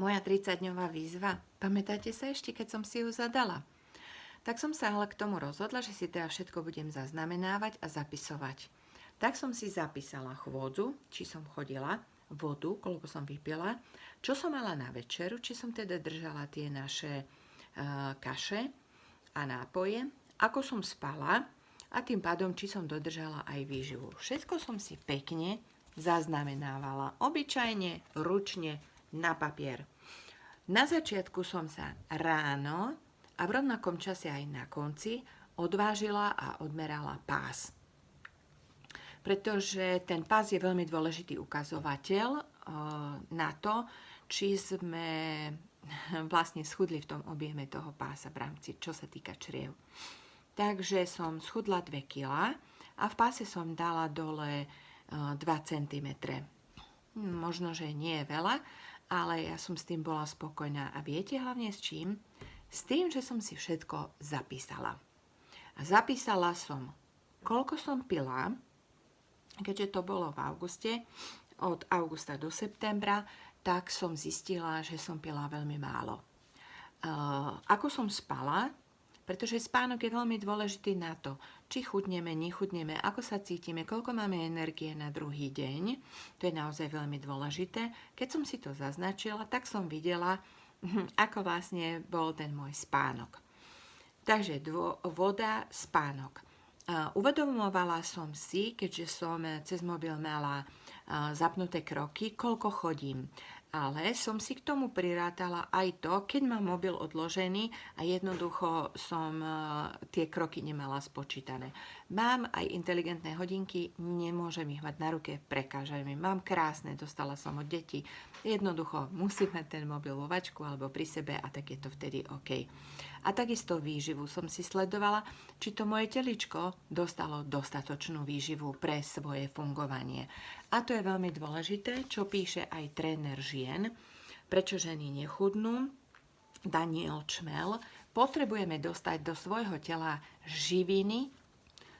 Moja 30-dňová výzva. Pamätáte sa ešte, keď som si ju zadala? Tak som sa ale k tomu rozhodla, že si teda všetko budem zaznamenávať a zapisovať. Tak som si zapísala chôdzu, či som chodila, vodu, koľko som vypila, čo som mala na večeru, či som teda držala tie naše kaše a nápoje, ako som spala a tým pádom, či som dodržala aj výživu. Všetko som si pekne zaznamenávala, obyčajne, ručne, na papier. Na začiatku som sa ráno a v rovnakom čase aj na konci odvážila a odmerala pás. Pretože ten pás je veľmi dôležitý ukazovateľ na to, či sme vlastne schudli v tom objeme toho pása v rámci, čo sa týka čriev. Takže som schudla 2 kg a v páse som dala dole 2 cm. Možno, že nie je veľa, ale ja som s tým bola spokojná. A viete hlavne s čím? S tým, že som si všetko zapísala. A zapísala som, koľko som pila, keďže to bolo v auguste, od augusta do septembra, tak som zistila, že som pila veľmi málo. Ako som spala, pretože spánok je veľmi dôležitý na to, či chudneme, nechudneme, ako sa cítime, koľko máme energie na druhý deň. To je naozaj veľmi dôležité. Keď som si to zaznačila, tak som videla, ako vlastne bol ten môj spánok. Takže voda, spánok. Uvedomovala som si, keďže som cez mobil mala zapnuté kroky, koľko chodím. Ale som si k tomu prirátala aj to, keď mám mobil odložený a jednoducho som tie kroky nemala spočítané. Mám aj inteligentné hodinky, nemôžem ich mať na ruke, prekážajú mi. Mám krásne, dostala som od detí. Jednoducho musím mať ten mobil vo vačku alebo pri sebe a tak je to vtedy OK. A takisto výživu som si sledovala, či to moje teličko dostalo dostatočnú výživu pre svoje fungovanie. A to je veľmi dôležité, čo píše aj tréner žien, prečo ženy nechudnú, Daniel Čmel. Potrebujeme dostať do svojho tela živiny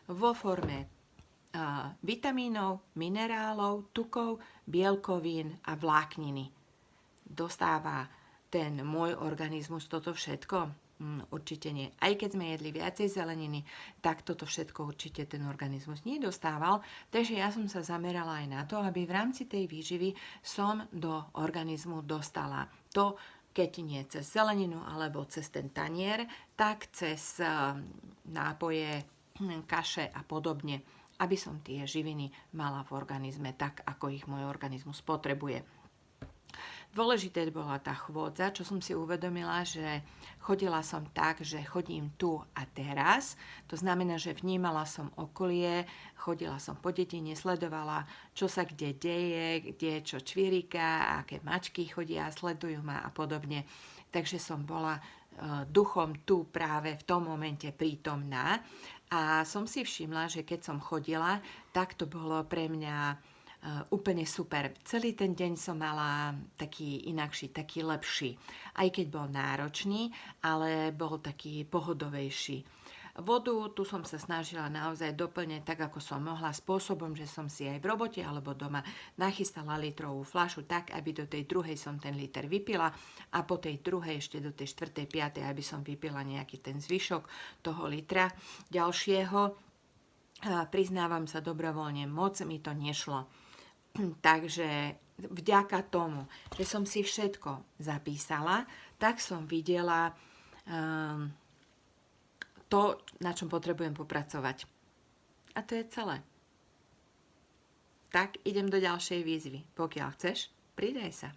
vo forme vitamínov, minerálov, tukov, bielkovín a vlákniny. Dostáva ten môj organizmus toto všetko? Určite nie. Aj keď sme jedli viacej zeleniny, tak toto všetko určite ten organizmus nedostával. Takže ja som sa zamerala aj na to, aby v rámci tej výživy som do organizmu dostala to, keď nie cez zeleninu alebo cez ten tanier, tak cez nápoje, kaše a podobne, aby som tie živiny mala v organizme tak, ako ich môj organizmus potrebuje. Dôležité bola tá chôdza, čo som si uvedomila, že chodila som tak, že chodím tu a teraz. To znamená, že vnímala som okolie, chodila som po dedine, sledovala, čo sa kde deje, kde čo čvirika, aké mačky chodia, sledujú ma a podobne. Takže som bola duchom tu práve v tom momente prítomná. A som si všimla, že keď som chodila, tak to bolo pre mňa úplne super. Celý ten deň som mala taký inakší, taký lepší. Aj keď bol náročný, ale bol taký pohodovejší. Vodu tu som sa snažila naozaj doplňať tak, ako som mohla, spôsobom, že som si aj v robote alebo doma nachystala litrovú fľašu tak, aby do tej druhej som ten liter vypila a po tej druhej ešte do tej 4., 5., aby som vypila nejaký ten zvyšok toho litra ďalšieho. Priznávam sa dobrovoľne, moc mi to nešlo. Takže vďaka tomu, že som si všetko zapísala, tak som videla to, na čom potrebujem popracovať. A to je celé. Tak idem do ďalšej výzvy. Pokiaľ chceš, pridaj sa.